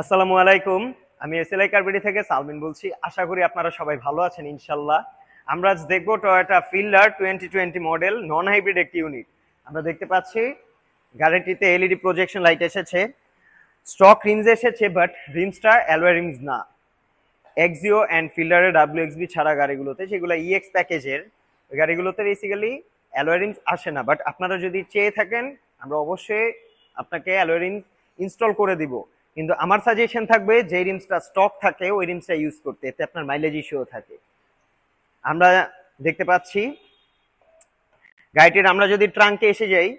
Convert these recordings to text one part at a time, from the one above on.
আসসালামু আলাইকুম। আমি এসএলআই কারবিডি থেকে সালমিন বলছি। আশা করি আপনারা সবাই ভালো আছেন ইনশাল্লাহ। আমরা আজ দেখবো Toyota fielder 2020 model non hybrid একটি ইউনিট। আমরা দেখতে পাচ্ছি গাড়িটিতে এলইডি প্রজেকশন লাইট এসেছে, স্টক রিমস এসেছে, বাট রিমসটা অ্যালয় রিমস না। এক্সিও অ্যান্ড ফিল্ডারের ডাব্লিউএক্সবি ছাড়া গাড়িগুলোতে, যেগুলো ইএক্স প্যাকেজের গাড়িগুলোতে বেসিক্যালি অ্যালয় রিমস আসে না। বাট আপনারা যদি চেয়ে থাকেন, আমরা অবশ্যই আপনাকে অ্যালয় রিমস ইনস্টল করে দিব। কিন্তু আমার সাজেশন থাকবে যে রিমসটা স্টক থাকে ওই রিমসটা ইউজ করতে, এতে আপনার মাইলেজ ইস্যুও থাকে। আমরা দেখতে পাচ্ছি গাড়িটির, আমরা যদি ট্রাঙ্কে এসে যাই,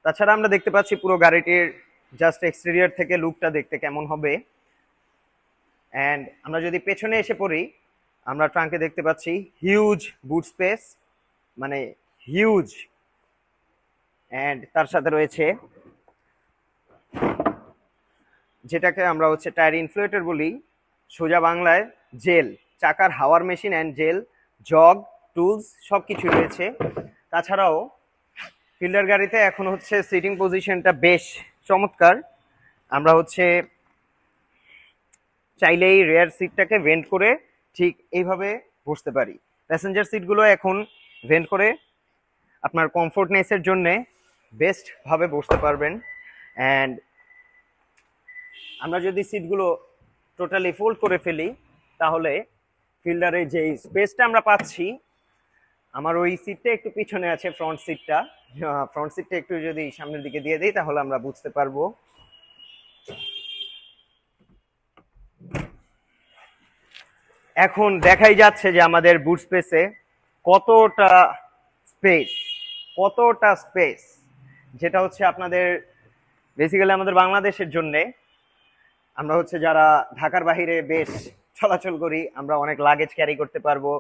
তাছাড়া আমরা দেখতে পাচ্ছি পুরো গাড়িটির জাস্ট এক্সটেরিয়র থেকে লুকটা দেখতে কেমন হবে। অ্যান্ড আমরা যদি পেছনে এসে পড়ি, আমরা ট্রাঙ্কে দেখতে পাচ্ছি হিউজ বুট স্পেস, মানে হিউজ। অ্যান্ড তার সাথে রয়েছে যেটাকে আমরা টায়ার ইনফ্লেটর বলি, সোজা বাংলায় জেল, চাকার হাওয়ার machine and gel, jug, tools সব কিছু রয়েছে। তাছাড়াও ফিল্ডার গাড়িতে এখন সিটিং পজিশনটা বেশ চমৎকার। আমরা চাইলেই রেয়ার সিটটাকে ভেন্ট করে ঠিক এইভাবে বসতে পারি। প্যাসেঞ্জার সিটগুলো এখন ভেন্ট করে আপনার কমফোর্টনেসের জন্য বেস্ট ভাবে বসতে পারবেন। অ্যান্ড আমরা যদি সিটগুলো টোটালি ফোল্ড করে ফেলি, তাহলে ফিল্ডারে যে স্পেসটা আমরা পাচ্ছি, আমার ওই সিটটা একটু পিছনে আছে, ফ্রন্ট সিটটা একটু যদি সামনের দিকে দিয়ে দিই তাহলে আমরা বুঝতে পারবো। এখন দেখাই যাচ্ছে যে আমাদের বুট স্পেসে কতটা স্পেস, কতটা স্পেস, যেটা আপনাদের বেসিক্যালি আমাদের বাংলাদেশের জন্যে, আমরা যারা ঢাকার বাহিরে বেশ চলাচল করি, আমরা অনেক লাগেজ ক্যারি করতে পারবো।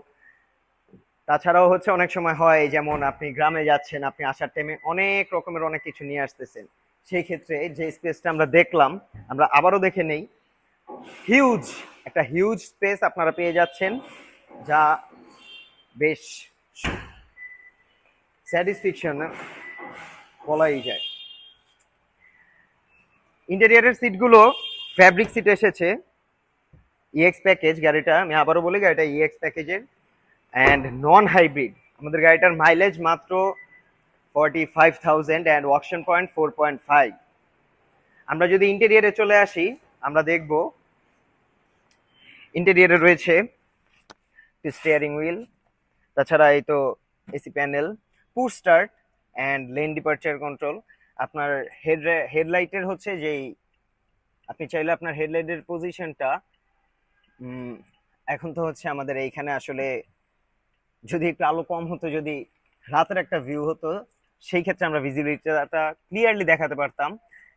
তাছাড়াও অনেক সময় হয়, যেমন আপনি গ্রামে যাচ্ছেন, আপনি আসার টাইমে অনেক রকমের অনেক কিছু নিয়ে আসতেছেন, সেই ক্ষেত্রে যে স্পেসটা আমরা দেখলাম, আমরা আবারও দেখে নেই, হিউজ একটা হিউজ স্পেস আপনারা পেয়ে যাচ্ছেন, যা বেশ স্যাটিসফ্যাকশন বলাই যায়। ইন্টেরিয়রের সিটগুলো ফ্যাব্রিক সিট এসেছে, ইএক্স প্যাকেজ গাড়িটা, আমি আবারও বলি গাড়িটা ইএক্স প্যাকেজের অ্যান্ড নন হাইব্রিড। আমাদের গাড়িটার মাইলেজ মাত্র 45,000 অ্যান্ড ওয়াকশন পয়েন্ট 4.5। আমরা যদি ইন্টেরিয়রে চলে আসি, আমরা দেখব ইন্টেরিয়রে রয়েছে স্টিয়ারিং হুইল, তাছাড়া এই তো AC panel, push start and lane departure control. আপনার হেডলাইটের যেই, আপনি চাইলে আপনার হেডলাইটের পজিশনটা, এখন তো আমাদের এইখানে আসলে যদি একটু আলো কম হতো, যদি রাতের একটা ভিউ হতো, সেই ক্ষেত্রে আমরা ভিজিবিলিটিটা ক্লিয়ারলি দেখাতে পারতাম।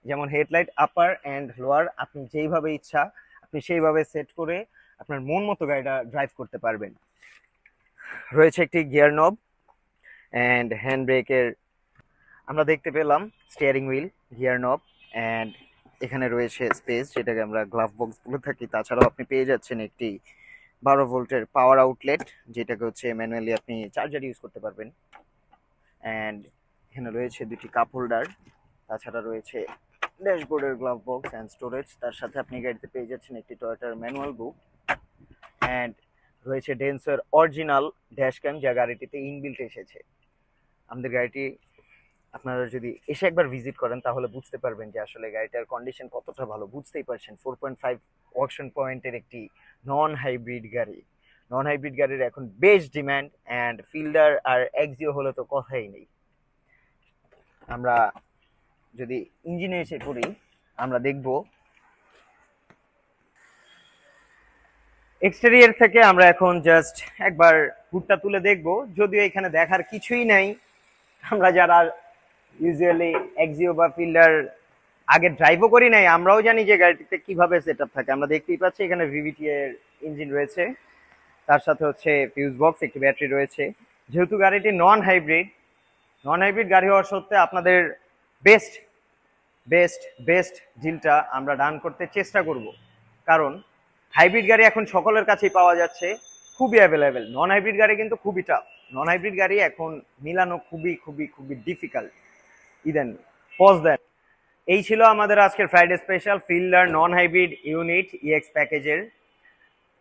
যেমন হেডলাইট আপার অ্যান্ড লোয়ার, আপনি যেইভাবে ইচ্ছা আপনি সেইভাবে সেট করে আপনার মন মতো গাড়িটা ড্রাইভ করতে পারবেন। রয়েছে একটি গিয়ার নব অ্যান্ড হ্যান্ড ব্রেকের, আমরা দেখতে পেলাম স্টিয়ারিং হুইল, গিয়ার নব, অ্যান্ড এখানে রয়েছে স্পেস, যেটাকে আমরা গ্লাভ বক্স বলে থাকি। তাছাড়াও আপনি পেয়ে যাচ্ছেন একটি 12 ভোল্টের পাওয়ার আউটলেট, যেটাকে ম্যানুয়ালি আপনি চার্জার ইউজ করতে পারবেন। অ্যান্ড এখানে রয়েছে দুটি কাপ হোল্ডার, তাছাড়া রয়েছে ড্যাশবোর্ডের গ্লাভ বক্স অ্যান্ড স্টোরেজ। তার সাথে আপনি গাড়িতে পেয়ে যাচ্ছেন একটি টয়োটার ম্যানুয়াল বুক, অ্যান্ড রয়েছে ডেন্সের অরিজিনাল ড্যাশ ক্যাম, যা গাড়িটিতে ইনবিল্ট এসেছে। আমাদের গাড়িটি আপনারা যদি এসে একবার ভিজিট করেন তাহলে বুঝতে পারবেন যে আসলে গাড়িটার কন্ডিশন কতটা ভালো। বুঝতেই পারছেন 4.5 ওয়াকশন পয়েন্টের একটি নন হাইব্রিড গাড়ি, নন হাইব্রিড গাড়ির এখন বেশ ডিমান্ড, অ্যান্ড ফিল্ডার আর এক্সিও হলে তো কথাই নেই। আমরা যদি ইঞ্জিনে এসে পড়ি, আমরা দেখব এক্সটেরিয়র থেকে, আমরা এখন জাস্ট একবার হুডটা তুলে দেখব, যদিও এখানে দেখার কিছুই নাই। আমরা যারা ইউজুয়ালি এক্সিও বা ফিল্ডার আগে ড্রাইভও করি নাই, আমরাও জানি যে গাড়িটিতে কিভাবে সেট আপ থাকে। আমরা দেখতেই পাচ্ছি এখানে ভিভিটি এর ইঞ্জিন রয়েছে, তার সাথে ফিউজ বক্স, একটি ব্যাটারি রয়েছে। যেহেতু গাড়িটি নন হাইব্রিড গাড়ি হওয়ার সত্ত্বে আপনাদের বেস্ট বেস্ট বেস্ট ডিলটা আমরা ডান করতে চেষ্টা করব, কারণ হাইব্রিড গাড়ি এখন সকলের কাছেই পাওয়া যাচ্ছে, খুবই অ্যাভেলেবেল। নন হাইব্রিড গাড়ি কিন্তু খুবই টাফ, নন হাইব্রিড গাড়ি এখন মিলানো খুবই খুবই খুবই ডিফিকাল্ট। ইদেন পজ দেন। এই ছিল আমাদের আজকের Friday special fielder non hybrid unit EX প্যাকেজের।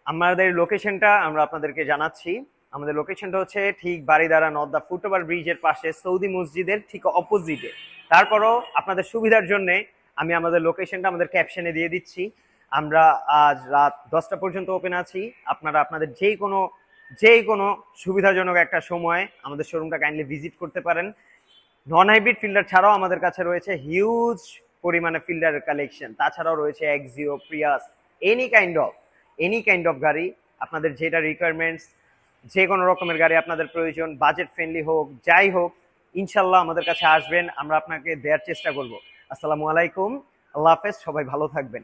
আমাদের লোকেশনটা আমরা আপনাদেরকে জানাচ্ছি। আমাদের লোকেশনটা হচ্ছে ঠিক বারিধারা নর্দা ফুটওভার ব্রিজের পাশে সৌদি মসজিদের ঠিক অপোজিটে। তারপরও আপনাদের সুবিধার জন্য আমি আমাদের লোকেশনটা আমাদের ক্যাপশনে দিয়ে দিচ্ছি। আমরা আজ রাত 10টা পর্যন্ত ওপেন আছি। আপনারা আপনাদের যেই কোনো সুবিধাজনক একটা সময় আমাদের শোরুমটা কাইন্ডলি ভিজিট করতে পারেন। নন হাইব্রিড ফিল্ডার ছাড়াও আমাদের কাছে রয়েছে হিউজ পরিমাণে ফিল্ডারের কালেকশন। তাছাড়াও রয়েছে Axio, Prius, any kind of গাড়ি। আপনাদের যেটা রিকোয়ারমেন্টস, যে কোনো রকমের গাড়ি আপনাদের প্রয়োজন, বাজেট ফ্রেন্ডলি হোক যাই হোক, ইনশাল্লাহ আমাদের কাছে আসবেন, আমরা আপনাকে দেওয়ার চেষ্টা করব। আসসালামু আলাইকুম, আল্লাহ হাফেজ, সবাই ভালো থাকবেন।